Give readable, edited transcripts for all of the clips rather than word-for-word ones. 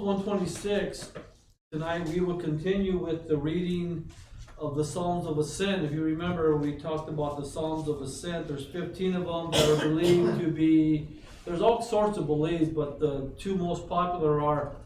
126, tonight we will continue with the reading of the Psalms of Ascent. If you remember, we talked about the Psalms of Ascent. There's 15 of them that are believed to be, there's all sorts of beliefs, but the two most popular are,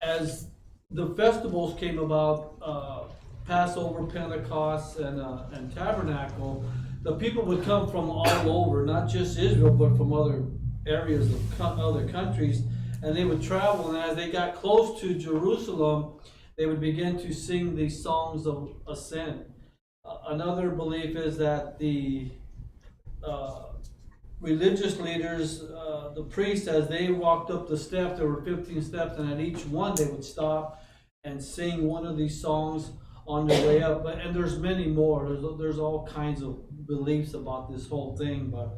as the festivals came about, Passover, Pentecost, and Tabernacle, the people would come from all over, not just Israel, but from other areas of other countries, and they would travel, and as they got close to Jerusalem, they would begin to sing these songs of ascent. Another belief is that the religious leaders, the priests, as they walked up the steps, there were 15 steps, and at each one they would stop and sing one of these songs on their way up. And there's many more. There's all kinds of beliefs about this whole thing, but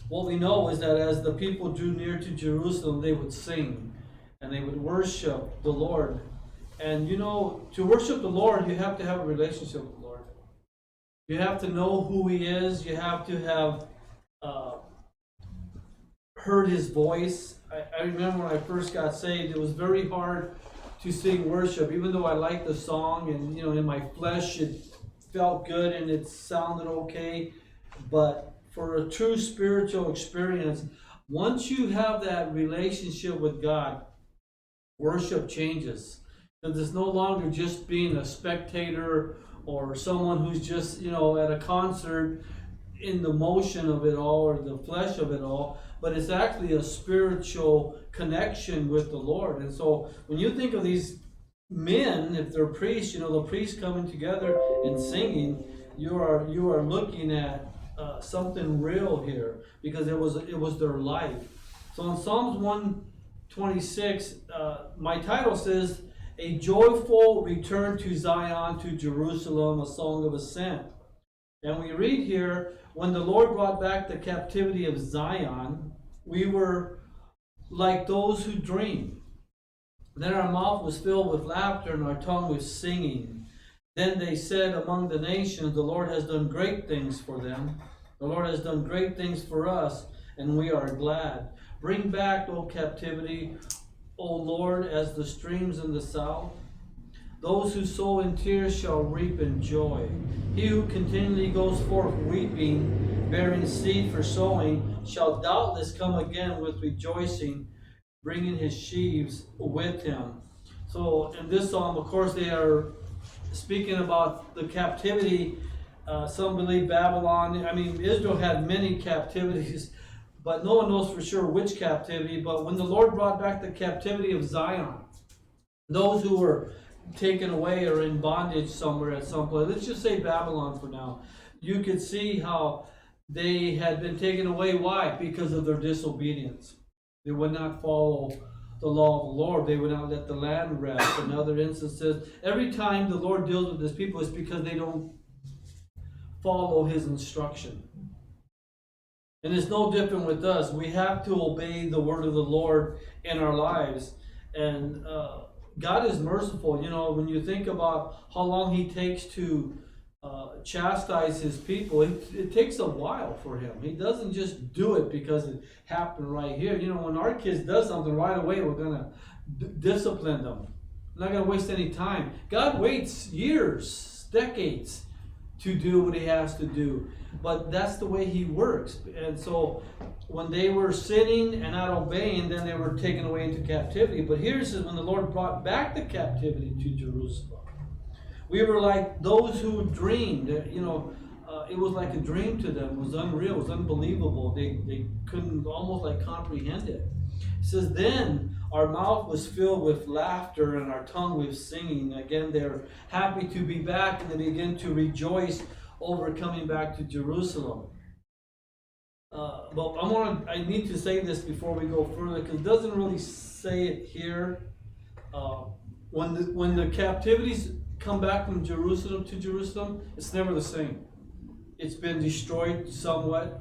what we know is that as the people drew near to Jerusalem, they would sing and they would worship the Lord. And you know, to worship the Lord, you have to have a relationship with the Lord. You have to know who He is. You have to have heard His voice. I remember when I first got saved, it was very hard to sing worship, even though I liked the song, and you know, in my flesh it felt good and it sounded okay. But for a true spiritual experience, once you have that relationship with God, worship changes. Because it's no longer just being a spectator or someone who's just, you know, at a concert in the motion of it all or the flesh of it all, but it's actually a spiritual connection with the Lord. And so when you think of these men, if they're priests, you know, the priests coming together and singing, you are looking at something real here, because it was their life. So in Psalms 126, my title says, "A joyful return to Zion, to Jerusalem, a song of ascent." And we read here, when the Lord brought back the captivity of Zion, we were like those who dream. Then our mouth was filled with laughter and our tongue with singing. Then they said among the nations, "The Lord has done great things for them. The Lord has done great things for us, and we are glad. Bring back, O captivity, O Lord, as the streams in the south. Those who sow in tears shall reap in joy. He who continually goes forth weeping, bearing seed for sowing, shall doubtless come again with rejoicing, bringing his sheaves with him." So in this psalm, of course, they are speaking about the captivity. Some believe Babylon. I mean, Israel had many captivities, but no one knows for sure which captivity. But when the Lord brought back the captivity of Zion, those who were taken away or in bondage somewhere at some place, let's just say Babylon for now, you could see how they had been taken away. Why? Because of their disobedience. They would not follow the law of the Lord. They would not let the land rest. In other instances, every time the Lord deals with His people, it's because they don't follow His instruction. And it's no different with us. We have to obey the word of the Lord in our lives. And God is merciful. You know, when you think about how long He takes to chastise His people, it takes a while for Him. He doesn't just do it because it happened right here. You know, when our kids does something right away, we're going to discipline them. We're not going to waste any time. God waits years, decades to do what He has to do. But that's the way He works. And so when they were sinning and not obeying, then they were taken away into captivity. But here it says, when the Lord brought back the captivity to Jerusalem, we were like those who dreamed. You know, it was like a dream to them. It was unreal. It was unbelievable. They couldn't almost like comprehend it. It says, then our mouth was filled with laughter and our tongue with singing. Again, they're happy to be back, and they begin to rejoice over coming back to Jerusalem. But I need to say this before we go further, because it doesn't really say it here. When the captivities come back from Jerusalem to Jerusalem, it's never the same. It's been destroyed somewhat.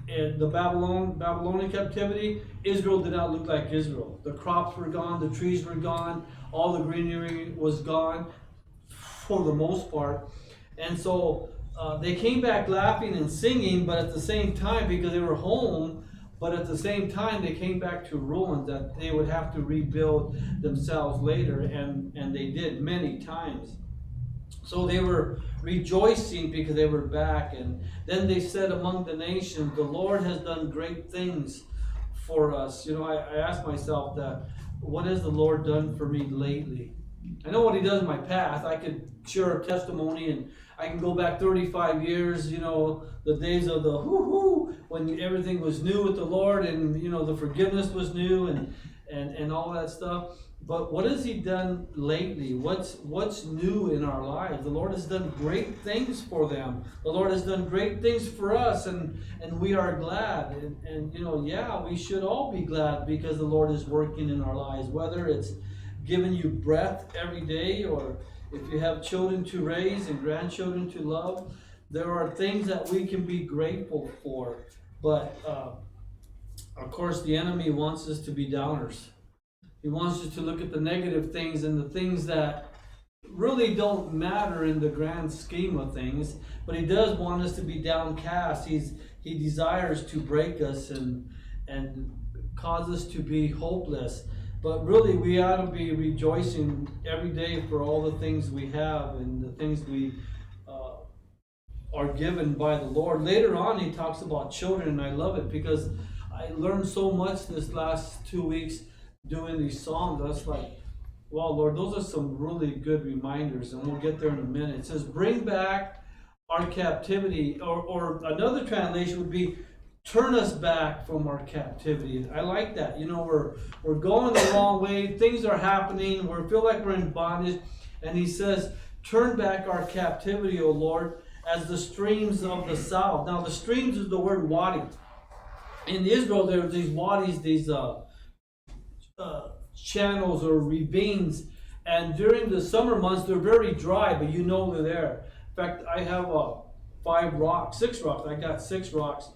In the Babylonian captivity, Israel did not look like Israel. The crops were gone, the trees were gone, all the greenery was gone for the most part. And so they came back laughing and singing, but at the same time, because they were home, But at the same time, they came back to ruins that they would have to rebuild themselves later, and they did many times. So they were rejoicing because they were back. And then they said among the nations, the Lord has done great things for us. I asked myself that, what has the Lord done for me lately? I know what he does in my past. I could share a testimony, and I can go back 35 years, the days of the hoo-hoo, when everything was new with the Lord, and, the forgiveness was new, and all that stuff. But what has he done lately? What's new in our lives? The Lord has done great things for them. The Lord has done great things for us, and we are glad. And we should all be glad because the Lord is working in our lives, whether it's giving you breath every day, or if you have children to raise and grandchildren to love. There are things that we can be grateful for. But, of course, the enemy wants us to be downers. He wants us to look at the negative things and the things that really don't matter in the grand scheme of things. But he does want us to be downcast. He desires to break us and cause us to be hopeless. But really, we ought to be rejoicing every day for all the things we have and the things we are given by the Lord. Later on, he talks about children, and I love it because I learned so much this last 2 weeks doing these songs. I was like, wow, Lord, those are some really good reminders, and we'll get there in a minute. It says, bring back our captivity, or another translation would be, turn us back from our captivity. I like that. We're going the wrong way. Things are happening. We feel like we're in bondage. And he says, turn back our captivity, O Lord, as the streams of the south. Now, the streams is the word wadi. In Israel, there are these wadis, these channels or ravines. And during the summer months, they're very dry, but they're there. In fact, I have 6 rocks. I got 6 rocks.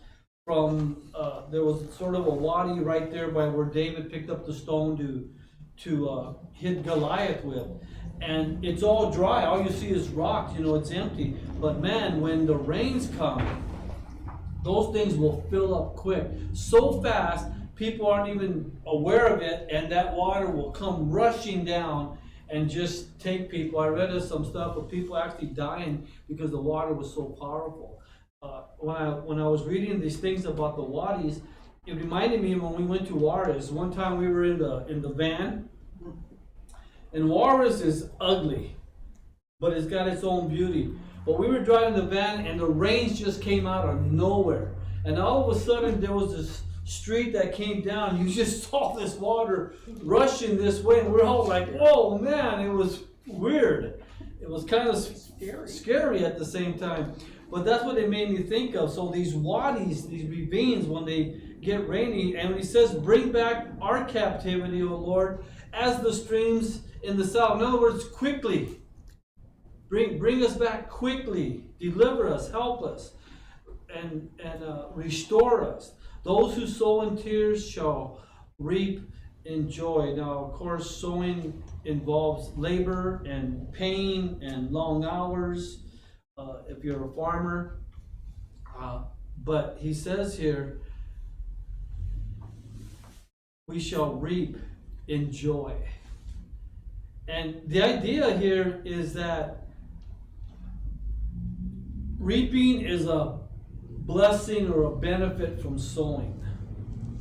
From there was sort of a wadi right there by where David picked up the stone to hit Goliath with, and it's all dry. All you see is rocks. It's empty. But man, when the rains come, those things will fill up quick, so fast people aren't even aware of it, and that water will come rushing down and just take people. I read some stuff of people actually dying because the water was so powerful. When I was reading these things about the wadis, it reminded me when we went to Juarez. One time we were in the van, and Juarez is ugly, but it's got its own beauty. But we were driving the van, and the rains just came out of nowhere, and all of a sudden there was this street that came down. You just saw this water rushing this way, and we're all like, whoa, man, it was weird. It was kind of scary at the same time. But that's what it made me think of. So these wadis, these ravines, when they get rainy, and when he says, bring back our captivity, O Lord, as the streams in the south. In other words, quickly. Bring us back quickly. Deliver us, help us, and restore us. Those who sow in tears shall reap in joy. Now, of course, sowing involves labor and pain and long hours. If you're a farmer, but he says here, we shall reap in joy. And the idea here is that reaping is a blessing or a benefit from sowing.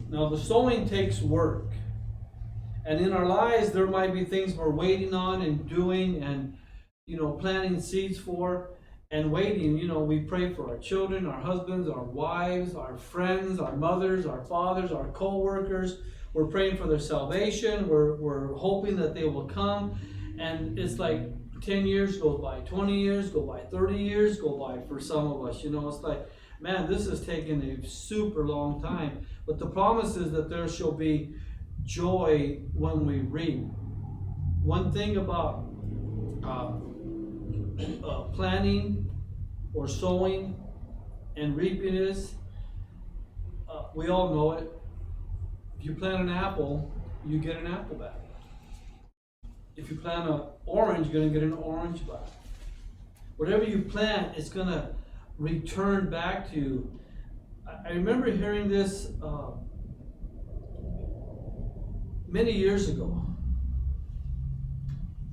Now, the sowing takes work, and in our lives there might be things we're waiting on and doing and planting seeds for. And waiting, we pray for our children, our husbands, our wives, our friends, our mothers, our fathers, our co-workers. We're praying for their salvation. We're hoping that they will come. And it's like 10 years go by, 20 years go by, 30 years go by for some of us. It's like, man, this has taken a super long time. But the promise is that there shall be joy when we reap. One thing about planting or sowing and reaping is, we all know it. If you plant an apple, you get an apple back. If you plant an orange, you're going to get an orange back. Whatever you plant, it's going to return back to you. I remember hearing this many years ago.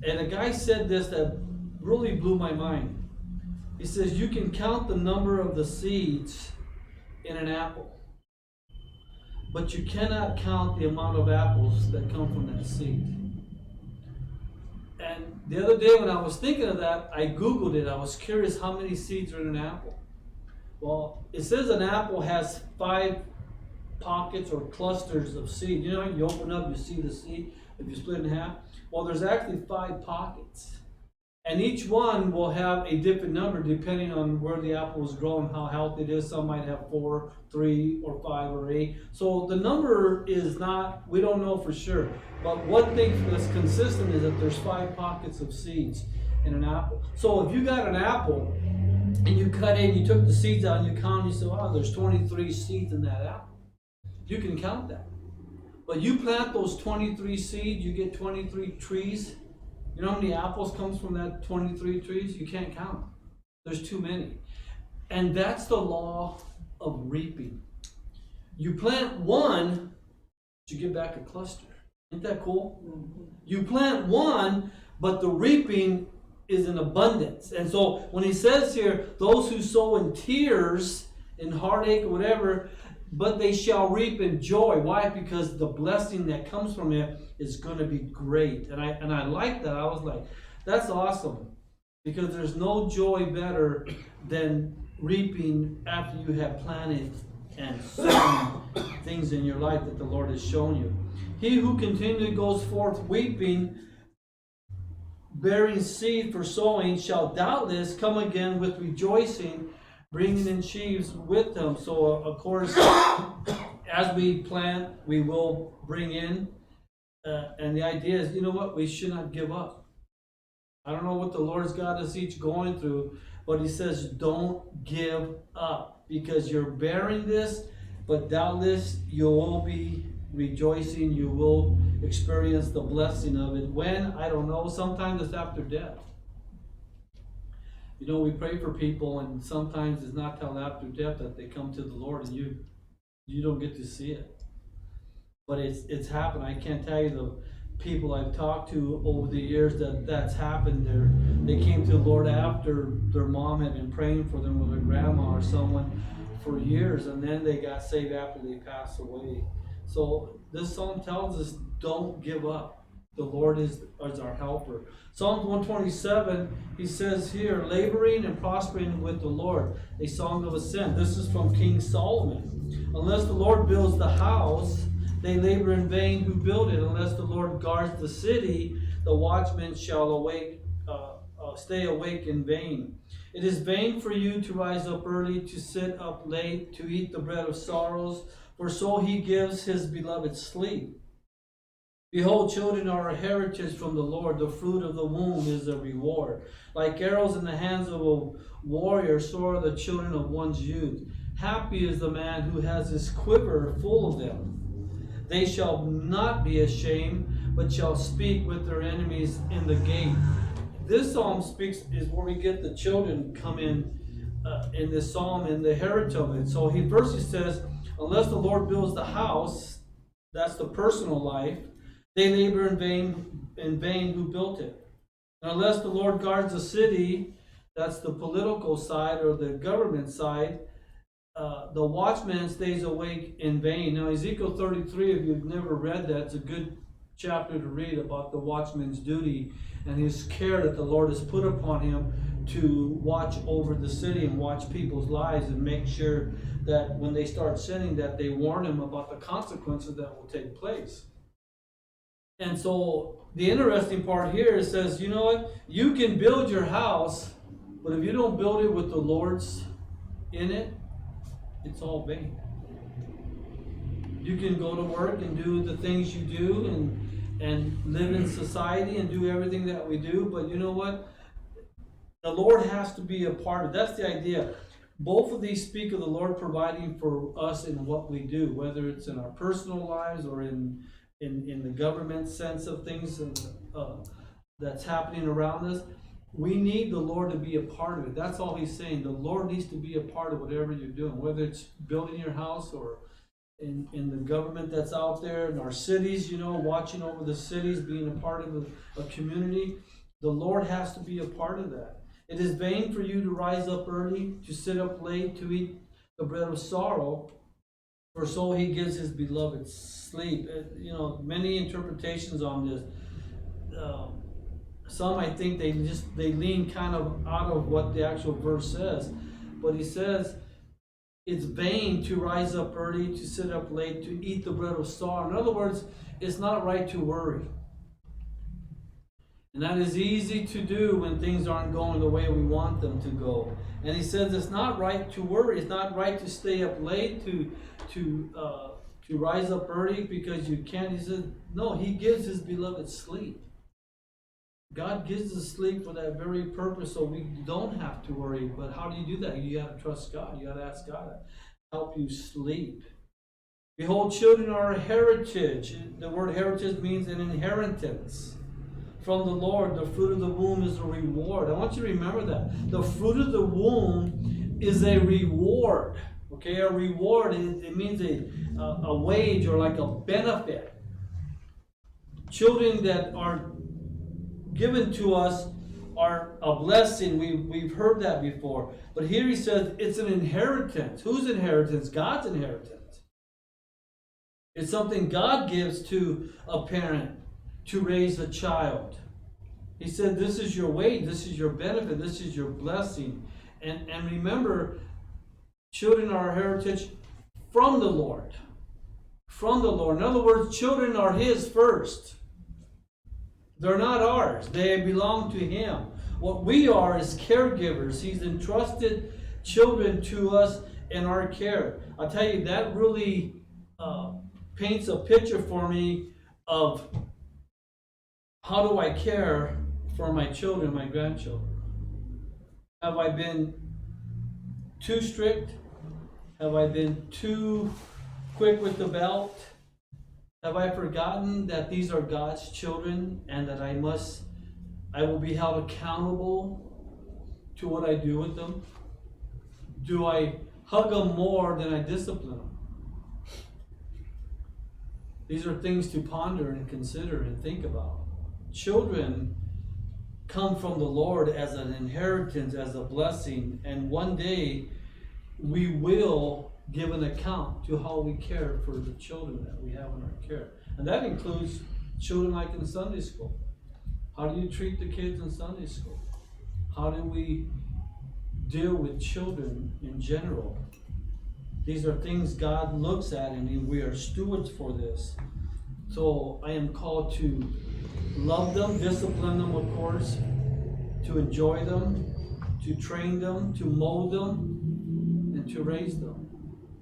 And a guy said this that really blew my mind. He says, you can count the number of the seeds in an apple, but you cannot count the amount of apples that come from that seed. And the other day when I was thinking of that, I Googled it. I was curious how many seeds are in an apple. Well, it says an apple has 5 pockets or clusters of seed. You know, you open up, you see the seed, if you split it in half. Well, there's actually 5 pockets. And each one will have a different number depending on where the apple was grown, how healthy it is. Some might have 4, 3, or 5, or 8. So the number is not, we don't know for sure. But one thing that's consistent is that there's 5 pockets of seeds in an apple. So if you got an apple and you cut in, you took the seeds out and you count, you say, wow, there's 23 seeds in that apple. You can count that. But you plant those 23 seeds, you get 23 trees. You know how many apples comes from that 23 trees? You can't count them. There's too many. And that's the law of reaping. You plant one, but you get back a cluster. Isn't that cool? Mm-hmm. You plant one, but the reaping is in abundance. And so when he says here, those who sow in tears, in heartache or whatever, but they shall reap in joy. Why? Because the blessing that comes from it is going to be great. And I like that. I was like, that's awesome. Because there's no joy better than reaping after you have planted and sown things in your life that the Lord has shown you. He who continually goes forth weeping, bearing seed for sowing, shall doubtless come again with rejoicing, bringing in sheaves with them. So, of course, as we plant, we will bring in. And the idea is, you know what? We should not give up. I don't know what the Lord's got us each going through, but he says, don't give up. Because you're bearing this, but doubtless you will be rejoicing. You will experience the blessing of it. When? I don't know. Sometimes it's after death. You know, we pray for people, and sometimes it's not till after death that they come to the Lord, and you don't get to see it. But it's happened. I can't tell you the people I've talked to over the years that's happened. They came to the Lord after their mom had been praying for them, or their grandma or someone, for years, and then they got saved after they passed away. So this psalm tells us, don't give up. The Lord is our helper. Psalm 127, he says here, laboring and prospering with the Lord, a song of ascent. This is from King Solomon. Unless the Lord builds the house, they labor in vain who build it. Unless the Lord guards the city, the watchmen shall stay awake in vain. It is vain for you to rise up early, to sit up late, to eat the bread of sorrows, for so he gives his beloved sleep. Behold, children are a heritage from the Lord. The fruit of the womb is a reward. Like arrows in the hands of a warrior, so are the children of one's youth. Happy is the man who has his quiver full of them. They shall not be ashamed, but shall speak with their enemies in the gate. This psalm is where we get the children come in this psalm, in the heritage of it. So first he says, unless the Lord builds the house, that's the personal life, they labor in vain who built it. And unless the Lord guards the city, that's the political side or the government side, the watchman stays awake in vain. Now Ezekiel 33, if you've never read that, it's a good chapter to read about the watchman's duty and his care that the Lord has put upon him to watch over the city and watch people's lives and make sure that when they start sinning, that they warn them about the consequences that will take place. And so the interesting part here, it says, you know what? You can build your house, but if you don't build it with the Lord's in it, it's all vain. You can go to work and do the things you do and live in society and do everything that we do, but you know what? The Lord has to be a part of it. That's the idea. Both of these speak of the Lord providing for us in what we do, whether it's in our personal lives or in the government sense of things that's happening around us. We need the Lord to be a part of it. That's all he's saying. The Lord needs to be a part of whatever you're doing, whether it's building your house or in the government that's out there, in our cities, watching over the cities, being a part of a community. The Lord has to be a part of that. It is vain for you to rise up early, to sit up late, to eat the bread of sorrow, for so he gives his beloved sleep. Many interpretations on this. Some, I think, they lean kind of out of what the actual verse says, but he says it's vain to rise up early, to sit up late, to eat the bread of sorrow. In other words, it's not right to worry. And that is easy to do when things aren't going the way we want them to go. And he says it's not right to worry. It's not right to stay up late, to rise up early because you can't. He says, no, he gives his beloved sleep. God gives us sleep for that very purpose, so we don't have to worry. But how do you do that? You got to trust God. You got to ask God to help you sleep. Behold, children are a heritage. The word heritage means an inheritance from the Lord. The fruit of the womb is a reward. I want you to remember that. The fruit of the womb is a reward. Okay, a reward, it means a wage or like a benefit. Children that are given to us are a blessing. We've heard that before. But here he says it's an inheritance. Whose inheritance? God's inheritance. It's something God gives to a parent to raise a child. He said this is your wage, this is your benefit, this is your blessing. And remember, children are a heritage from the Lord. From the Lord. In other words, children are his first. They're not ours. They belong to him. What we are is caregivers. He's entrusted children to us in our care. I'll tell you, that really paints a picture for me of how do I care for my children, my grandchildren. Have I been too strict? Have I been too quick with the belt? Have I forgotten that these are God's children and that I will be held accountable to what I do with them? Do I hug them more than I discipline them? These are things to ponder and consider and think about. Children come from the Lord as an inheritance, as a blessing, and one day we will give an account to how we care for the children that we have in our care. And that includes children like in Sunday school. How do you treat the kids in Sunday school? How do we deal with children in general? These are things God looks at, and we are stewards for this. So I am called to love them, discipline them, of course, to enjoy them, to train them, to mold them, and to raise them.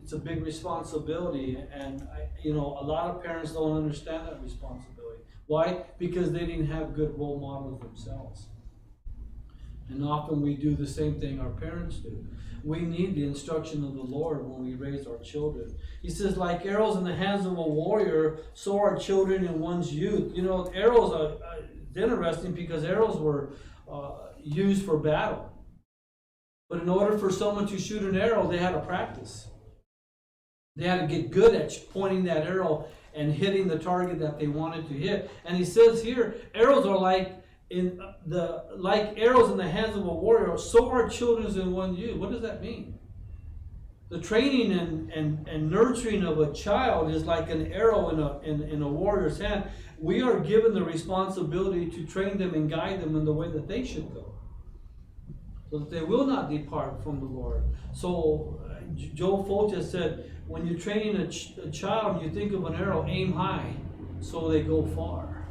It's a big responsibility, and a lot of parents don't understand that responsibility. Why? Because they didn't have good role models themselves. And often we do the same thing our parents do. We need the instruction of the Lord when we raise our children. He says, like arrows in the hands of a warrior, so are children in one's youth. Arrows are interesting because arrows were used for battle. But in order for someone to shoot an arrow, they had to practice. They had to get good at pointing that arrow and hitting the target that they wanted to hit. And he says here, arrows are like arrows in the hands of a warrior, so are children in one youth. What does that mean? The training and nurturing of a child is like an arrow in a warrior's hand. We are given the responsibility to train them and guide them in the way that they should go, so that they will not depart from the Lord. So Joe Foltz said, when you're training a child, you think of an arrow, aim high so they go far.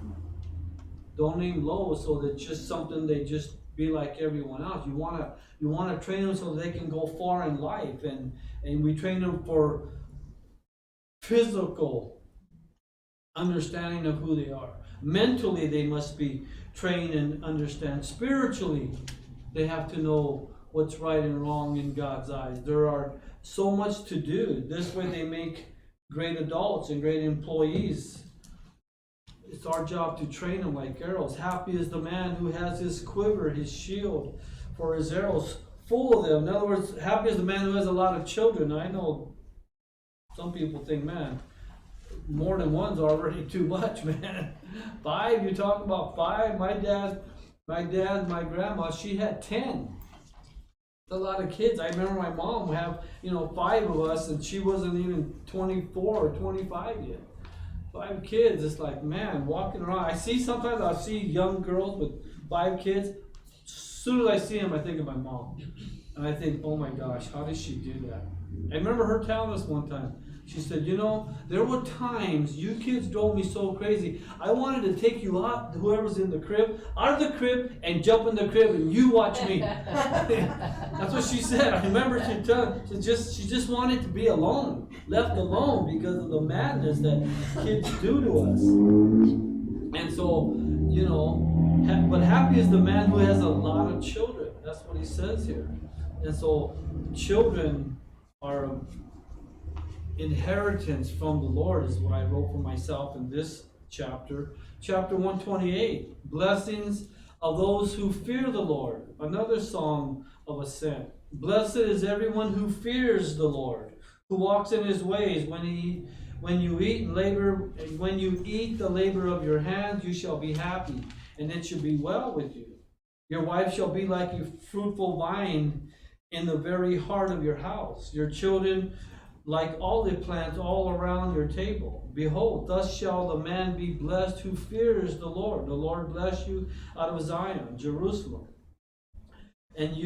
Don't aim low so that just something they just be like everyone else. You want to train them so they can go far in life, and we train them for physical understanding of who they are. Mentally, they must be trained and understand. Spiritually, they have to know what's right and wrong in God's eyes. There are so much to do. This way they make great adults and great employees. It's our job to train them like arrows. Happy is the man who has his quiver, his shield, for his arrows full of them. In other words, happy is the man who has a lot of children. I know Some people think, man, more than one's already too much, man. 5, you're talking about 5? My grandma, she had 10. A lot of kids. I remember my mom would have, 5 of us, and she wasn't even 24 or 25 yet. 5 kids. It's like, man, walking around. Sometimes I see young girls with 5 kids. As soon as I see them, I think of my mom. And I think, oh my gosh, how did she do that? I remember her telling us one time. She said, there were times you kids drove me so crazy. I wanted to take you out, whoever's in the crib, out of the crib and jump in the crib and you watch me. That's what she said. I remember she just wanted to be alone, left alone because of the madness that kids do to us. And so, but happy is the man who has a lot of children. That's what he says here. And so children are inheritance from the Lord is what I wrote for myself in this chapter. Chapter 128, blessings of those who fear the Lord. Another song of ascent. Blessed is everyone who fears the Lord, who walks in his ways. When you eat the labor of your hands, you shall be happy, and it shall be well with you. Your wife shall be like a fruitful vine in the very heart of your house. Your children like olive plants all around your table. Behold, thus shall the man be blessed who fears the Lord. The Lord bless you out of Zion, Jerusalem. And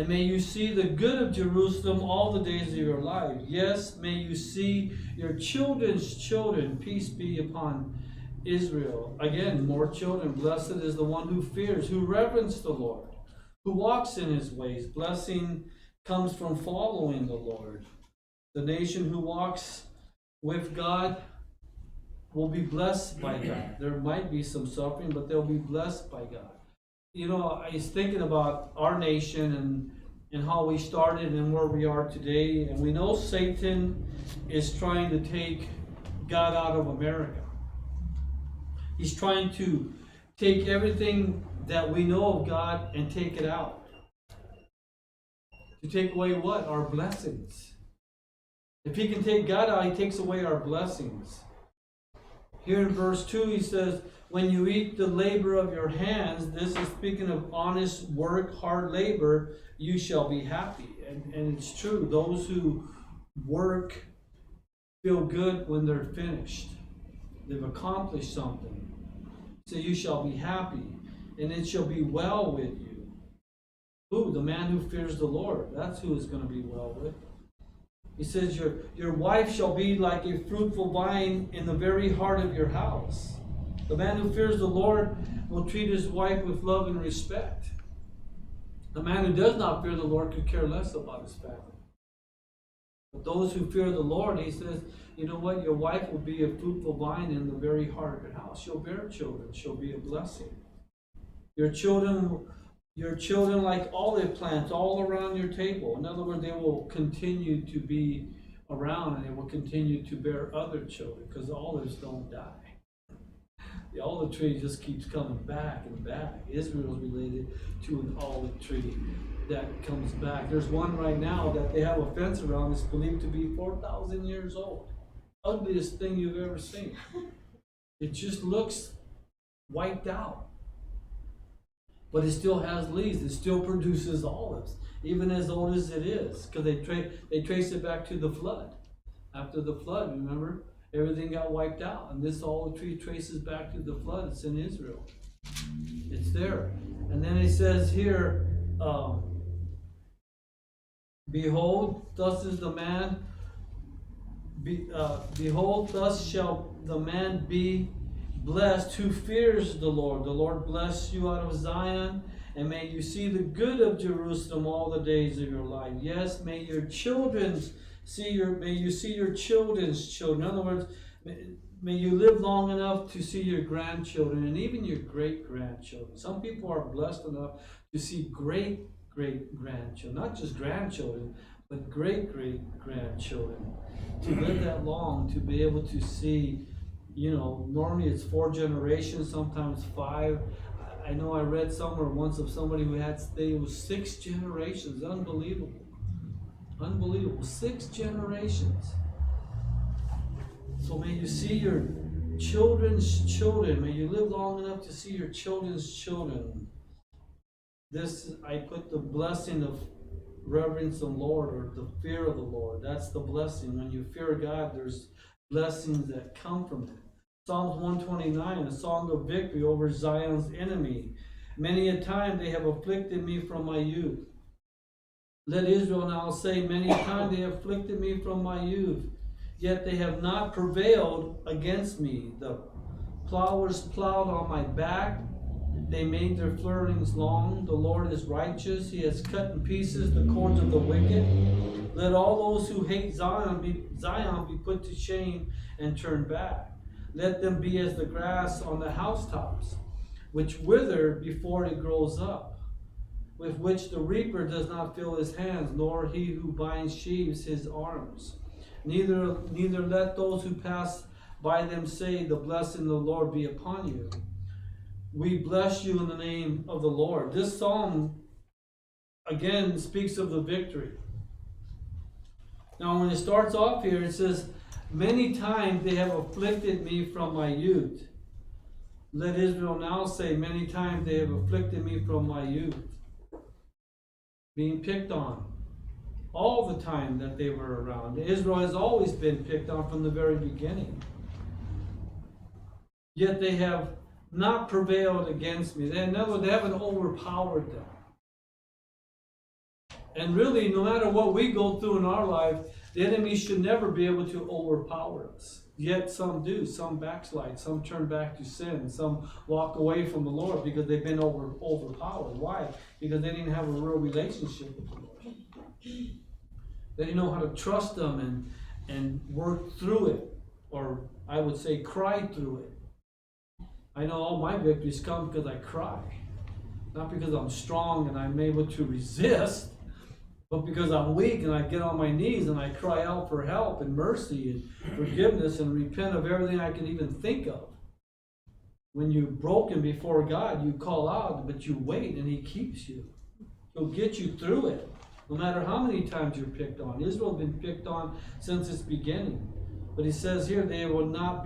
may you see the good of Jerusalem all the days of your life. Yes, may you see your children's children. Peace be upon Israel. Again, more children. Blessed is the one who fears, who reverences the Lord, who walks in his ways. Blessing comes from following the Lord. The nation who walks with God will be blessed by God. There might be some suffering, but they'll be blessed by God. I was thinking about our nation and how we started and where we are today. And we know Satan is trying to take God out of America. He's trying to take everything that we know of God and take it out. To take away what? Our blessings. If he can take God out, he takes away our blessings. Here in verse 2, he says, when you eat the labor of your hands, this is speaking of honest work, hard labor, you shall be happy. And it's true. Those who work feel good when they're finished. They've accomplished something. So you shall be happy, and it shall be well with you. Who? The man who fears the Lord. That's who is going to be well with. He says, your wife shall be like a fruitful vine in the very heart of your house. The man who fears the Lord will treat his wife with love and respect. The man who does not fear the Lord could care less about his family. But those who fear the Lord, he says, you know what? Your wife will be a fruitful vine in the very heart of your house. She'll bear children. She'll be a blessing. Your children like olive plants all around your table. In other words, they will continue to be around and they will continue to bear other children because olives don't die. The olive tree just keeps coming back and back. Israel is related to an olive tree that comes back. There's one right now that they have a fence around that's believed to be 4,000 years old. Ugliest thing you've ever seen. It just looks wiped out. But it still has leaves. It still produces olives, even as old as it is, because they trace it back to the flood. After the flood, remember, everything got wiped out, and this olive tree traces back to the flood. It's in Israel. It's there, and then it says here, "Behold, thus is the man. Behold, thus shall the man be blessed who fears the Lord. The Lord bless you out of Zion, and may you see the good of Jerusalem all the days of your life. Yes, may you see your children's children. In other words, may you live long enough to see your grandchildren and even your great-grandchildren. Some people are blessed enough to see great-great-grandchildren, not just grandchildren, but great-great-grandchildren. To live that long, to be able to see, normally it's 4 generations, sometimes 5. I know I read somewhere once of somebody who it was 6 generations. Unbelievable. 6 generations. So may you see your children's children. May you live long enough to see your children's children. This, I put the blessing of reverence the Lord, or the fear of the Lord. That's the blessing. When you fear God, there's blessings that come from it. Psalms 129, a song of victory over Zion's enemy. Many a time they have afflicted me from my youth. Let Israel now say, many a time they have afflicted me from my youth. Yet they have not prevailed against me. The plowers plowed on my back. They made their furlongs long. The Lord is righteous. He has cut in pieces the cords of the wicked. Let all those who hate Zion be put to shame and turn back. Let them be as the grass on the housetops, which wither before it grows up, with which the reaper does not fill his hands, nor he who binds sheaves his arms. Neither let those who pass by them say, the blessing of the Lord be upon you. We bless you in the name of the Lord. This psalm, again, speaks of the victory. Now, when it starts off here, it says, many times they have afflicted me from my youth. Let Israel now say, many times they have afflicted me from my youth. Being picked on all the time that they were around. Israel has always been picked on from the very beginning. Yet they have not prevailed against me. In other words, they haven't overpowered them. And really, no matter what we go through in our life, the enemy should never be able to overpower us. Yet some do. Some backslide. Some turn back to sin. Some walk away from the Lord because they've been overpowered. Why? Because they didn't have a real relationship with the Lord. They didn't know how to trust them and work through it. Or I would say cry through it. I know all my victories come because I cry. Not because I'm strong and I'm able to resist, but because I'm weak and I get on my knees and I cry out for help and mercy and forgiveness and repent of everything I can even think of. When you're broken before God, you call out, but you wait and He keeps you. He'll get you through it, no matter how many times you're picked on. Israel has been picked on since its beginning. But He says here, they will not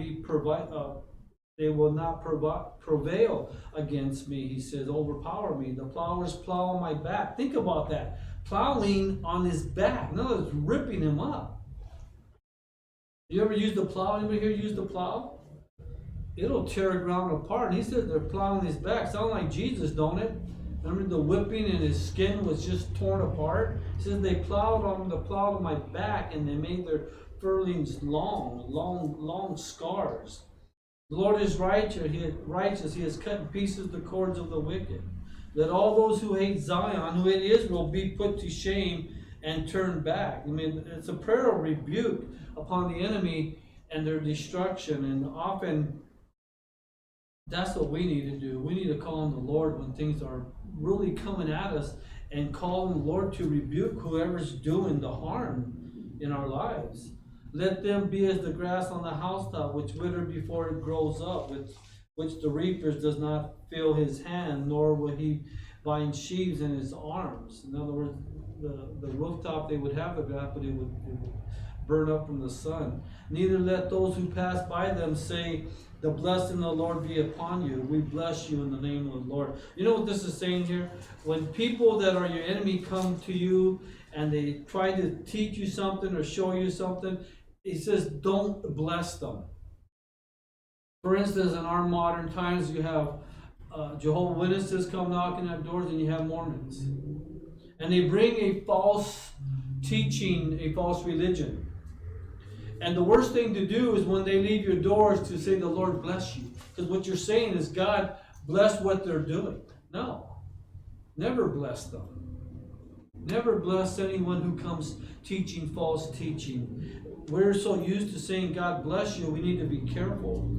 prevail against me. He says, overpower me. The plowers plow on my back. Think about that. Plowing on his back. In other words, ripping him up. You ever use the plow? Anybody here use the plow? It'll tear the ground apart. And he said they're plowing his back. Sound like Jesus, don't it? Remember the whipping and his skin was just torn apart? He says they plowed on my back and they made their furlongs long scars. The Lord is righteous. He has cut in pieces the cords of the wicked. Let all those who hate Zion, who hate Israel, be put to shame and turn back. I mean, it's a prayer of rebuke upon the enemy and their destruction. And often, that's what we need to do. We need to call on the Lord when things are really coming at us and call on the Lord to rebuke whoever's doing the harm in our lives. Let them be as the grass on the housetop, which wither before it grows up, which the reaper does not fill his hand, nor will he bind sheaves in his arms. In other words, the rooftop they would have the grass, but it would burn up from the sun. Neither let those who pass by them say, the blessing of the Lord be upon you. We bless you in the name of the Lord. You know what this is saying here? When people that are your enemy come to you and they try to teach you something or show you something, he says, don't bless them. For instance, in our modern times, you have Jehovah's Witnesses come knocking at doors, and you have Mormons. And they bring a false teaching, a false religion. And the worst thing to do is when they leave your doors to say, the Lord bless you. Because what you're saying is, God bless what they're doing. No. Never bless them. Never bless anyone who comes teaching false teaching. We're so used to saying, God bless you, we need to be careful.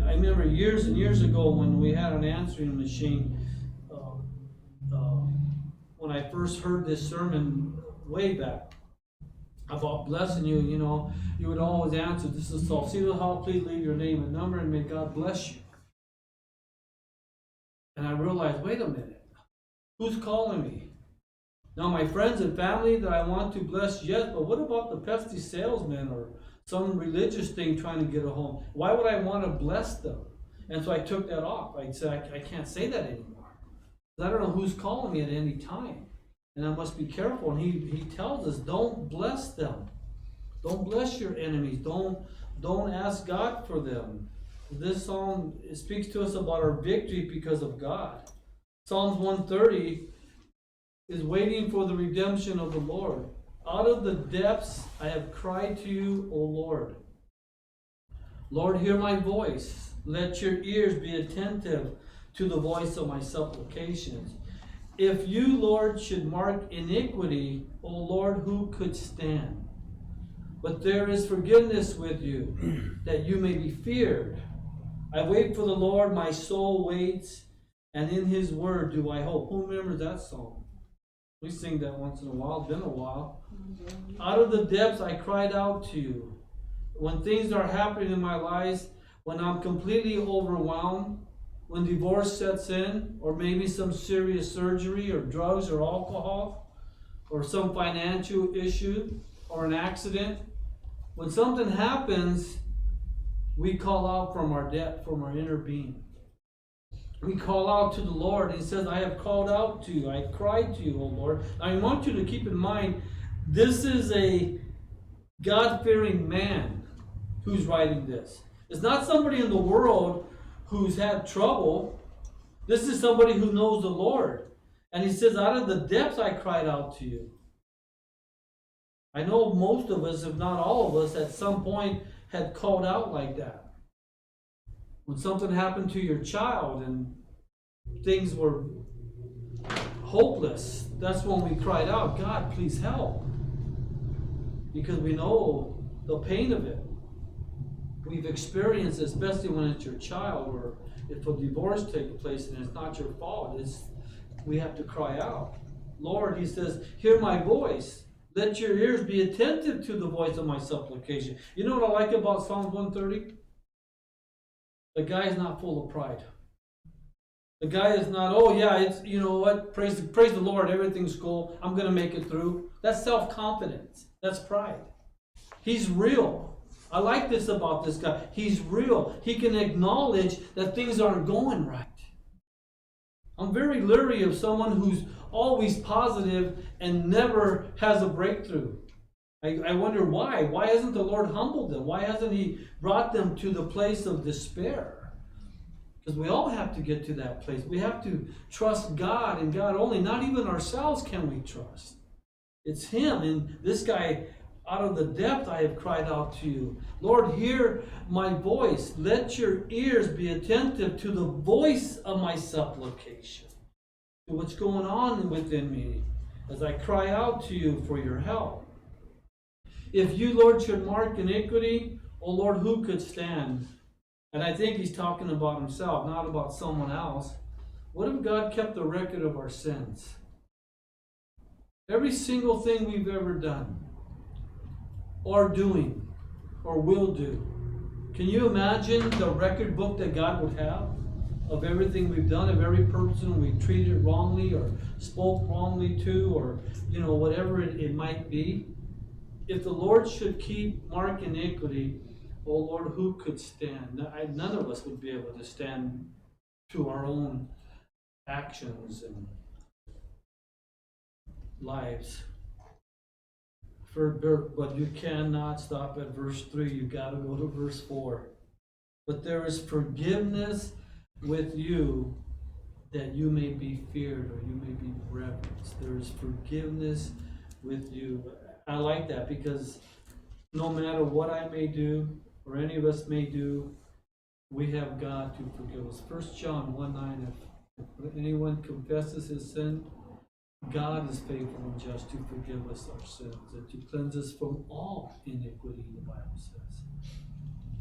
I remember years and years ago when we had an answering machine, when I first heard this sermon way back about blessing you, you would always answer, this is Saucedo Hall, please leave your name and number and may God bless you. And I realized, wait a minute, who's calling me? Now my friends and family that I want to bless, yes, but what about the pesky salesman or some religious thing trying to get a home. Why would I want to bless them? And so I took that off. I said, I can't say that anymore. I don't know who's calling me at any time. And I must be careful. And he tells us, don't bless them. Don't bless your enemies. Don't ask God for them. This psalm speaks to us about our victory because of God. Psalms 130 is waiting for the redemption of the Lord. Out of the depths I have cried to you, O Lord. Lord, hear my voice. Let your ears be attentive to the voice of my supplications. If you, Lord, should mark iniquity, O Lord, who could stand? But there is forgiveness with you, that you may be feared. I wait for the Lord, my soul waits, and in his word do I hope. Who remembers that song? We sing that once in a while. It's been a while. Out of the depths I cried out to you. When things are happening in my life, when I'm completely overwhelmed, when divorce sets in, or maybe some serious surgery, or drugs, or alcohol, or some financial issue, or an accident, when something happens, we call out from our depth, from our inner being. We call out to the Lord. He says, I have called out to you. I cried to you, O Lord. I want you to keep in mind, this is a God-fearing man who's writing this. It's not somebody in the world who's had trouble. This is somebody who knows the Lord. And he says, out of the depths I cried out to you. I know most of us, if not all of us, at some point had called out like that. When something happened to your child and things were hopeless, that's when we cried out, God, please help. Because we know the pain of it. We've experienced, especially when it's your child, or if a divorce takes place and it's not your fault, we have to cry out. Lord, he says, hear my voice. Let your ears be attentive to the voice of my supplication. You know what I like about Psalms 130? The guy is not full of pride. The guy is not, oh yeah, it's, you know what, praise the Lord, everything's cool, I'm going to make it through. That's self-confidence. That's pride. He's real. I like this about this guy. He's real. He can acknowledge that things aren't going right. I'm very leery of someone who's always positive and never has a breakthrough. I wonder why. Why hasn't the Lord humbled them? Why hasn't he brought them to the place of despair? Because we all have to get to that place. We have to trust God and God only. Not even ourselves can we trust. It's him. And this guy, out of the depth I have cried out to you. Lord, hear my voice. Let your ears be attentive to the voice of my supplication. To what's going on within me as I cry out to you for your help. If you, Lord, should mark iniquity, O Lord, who could stand? And I think he's talking about himself, not about someone else. What if God kept a record of our sins? Every single thing we've ever done, or doing, or will do. Can you imagine the record book that God would have of everything we've done, of every person we treated wrongly or spoke wrongly to, or whatever it might be? If the Lord should keep mark iniquity, O Lord, who could stand? None of us would be able to stand to our own actions and lives. But you cannot stop at verse 3. You've got to go to verse 4. But there is forgiveness with you, that you may be feared, or you may be reverenced. There is forgiveness with you. I like that, because no matter what I may do, or any of us may do, we have God to forgive us. 1 John 1:9, if anyone confesses his sin, God is faithful and just to forgive us our sins and to cleanse us from all iniquity, the Bible says.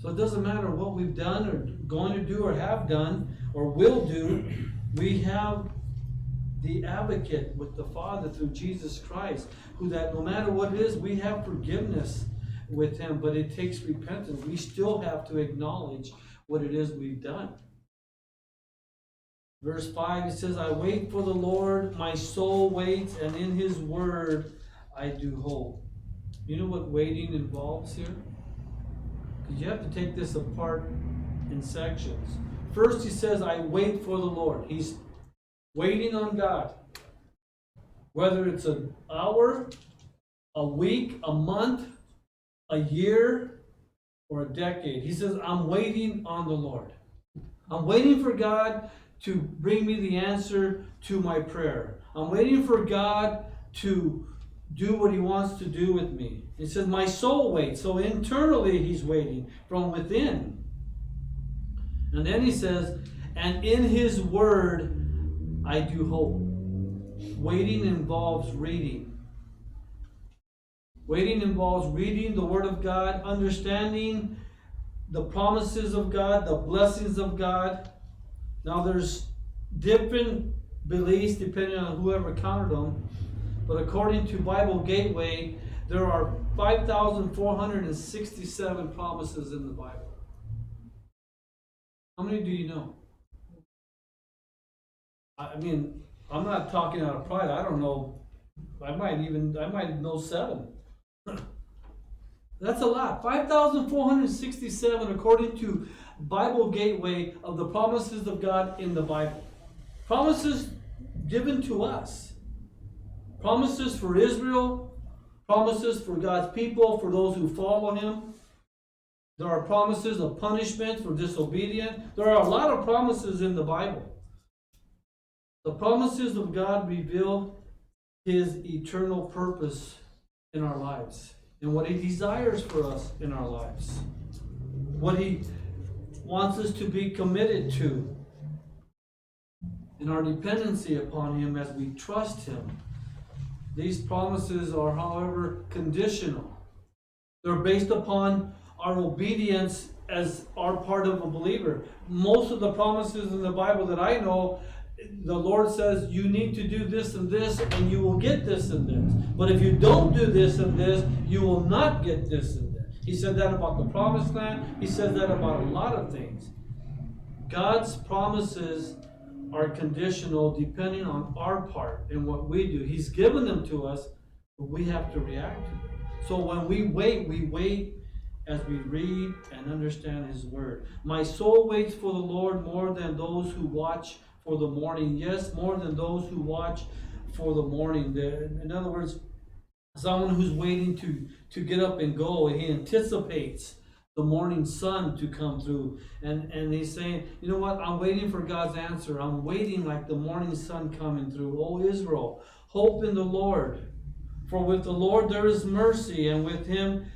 So it doesn't matter what we've done or going to do or have done or will do, we have the advocate with the Father through Jesus Christ, who that no matter what it is, we have forgiveness with him, but it takes repentance. We still have to acknowledge what it is we've done. Verse 5, it says, I wait for the Lord, my soul waits, and in his word I do hope. You know what waiting involves here? You have to take this apart in sections. First, he says, I wait for the Lord. He's waiting on God. Whether it's an hour, a week, a month, a year, or a decade. He says, I'm waiting on the Lord. I'm waiting for God to bring me the answer to my prayer. I'm waiting for God to do what he wants to do with me. He says, my soul waits. So internally he's waiting from within. And then he says, and in his word I do hope. Waiting involves reading. Waiting involves reading the word of God, understanding the promises of God, the blessings of God. Now there's different beliefs depending on whoever counted them. But according to Bible Gateway, there are 5,467 promises in the Bible. How many do you know? I mean, I'm not talking out of pride. I don't know. I might know 7. That's a lot. 5,467 according to Bible Gateway of the promises of God in the Bible. Promises given to us. Promises for Israel. Promises for God's people, for those who follow him. There are promises of punishment for disobedience. There are a lot of promises in the Bible. The promises of God reveal his eternal purpose in our lives and what he desires for us in our lives. What he wants us to be committed to in our dependency upon him as we trust him. These promises are, however, conditional. They're based upon our obedience as our part of a believer. Most of the promises in the Bible that I know, the Lord says you need to do this and this and you will get this and this. But if you don't do this and this, you will not get this and this. He said that about the promised land. He said that about a lot of things. God's promises are conditional depending on our part and what we do. He's given them to us, but we have to react to them. So when we wait as we read and understand his word. My soul waits for the Lord more than those who watch for the morning. Yes, more than those who watch for the morning. In other words, someone who's waiting to get up and go, and he anticipates the morning sun to come through. And he's saying, you know what, I'm waiting for God's answer. I'm waiting like the morning sun coming through. O Israel, hope in the Lord. For with the Lord there is mercy, and with him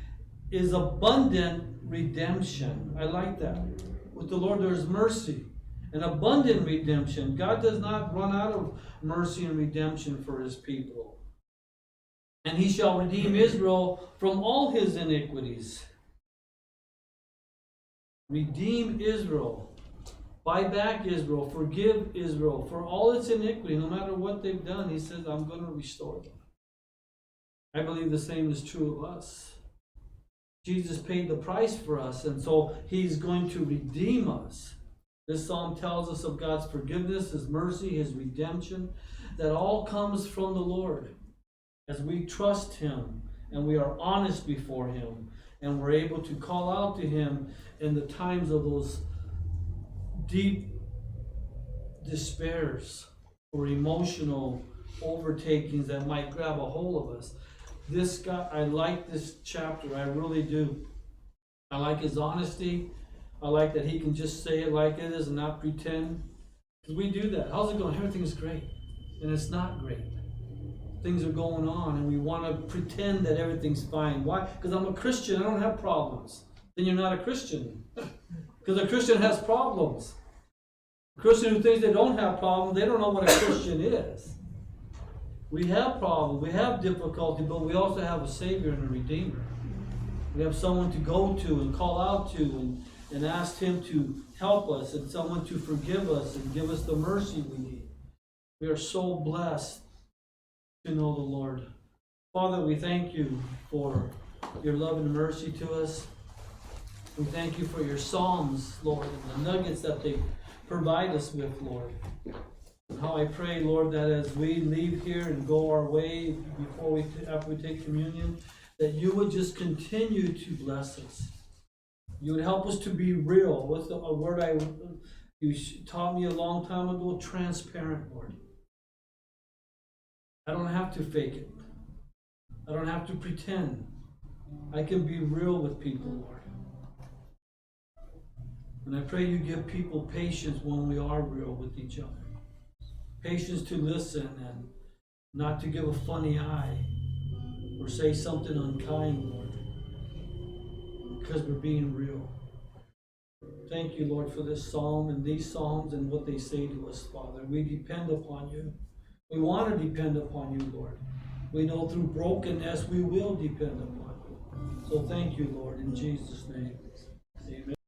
is abundant redemption. I like that. With the Lord there is mercy and abundant redemption. God does not run out of mercy and redemption for his people. And he shall redeem Israel from all his iniquities. Redeem Israel. Buy back Israel. Forgive Israel for all its iniquity. No matter what they've done, he says, I'm going to restore them. I believe the same is true of us. Jesus paid the price for us, and so he's going to redeem us. This psalm tells us of God's forgiveness, his mercy, his redemption, that all comes from the Lord as we trust him and we are honest before him and we're able to call out to him in the times of those deep despairs or emotional overtakings that might grab a hold of us. This guy, I like this chapter, I really do. I like his honesty. I like that he can just say it like it is and not pretend. Because we do that. How's it going? Everything's great. And it's not great. Things are going on and we want to pretend that everything's fine. Why? Because I'm a Christian, I don't have problems. Then you're not a Christian. Because a Christian has problems. A Christian who thinks they don't have problems, they don't know what a Christian is. We have problems, we have difficulty, but we also have a Savior and a Redeemer. We have someone to go to and call out to and ask him to help us, and someone to forgive us and give us the mercy we need. We are so blessed to know the Lord. Father, we thank you for your love and mercy to us. We thank you for your Psalms, Lord, and the nuggets that they provide us with, Lord. And how I pray, Lord, that as we leave here and go our way after we take communion, that you would just continue to bless us. You would help us to be real. What's a word you taught me a long time ago? Transparent, Lord. I don't have to fake it. I don't have to pretend. I can be real with people, Lord. And I pray you give people patience when we are real with each other. Patience to listen and not to give a funny eye or say something unkind, Lord, because we're being real. Thank you, Lord, for this psalm and these psalms and what they say to us, Father. We depend upon you. We want to depend upon you, Lord. We know through brokenness we will depend upon you. So thank you, Lord, in Jesus' name. Amen.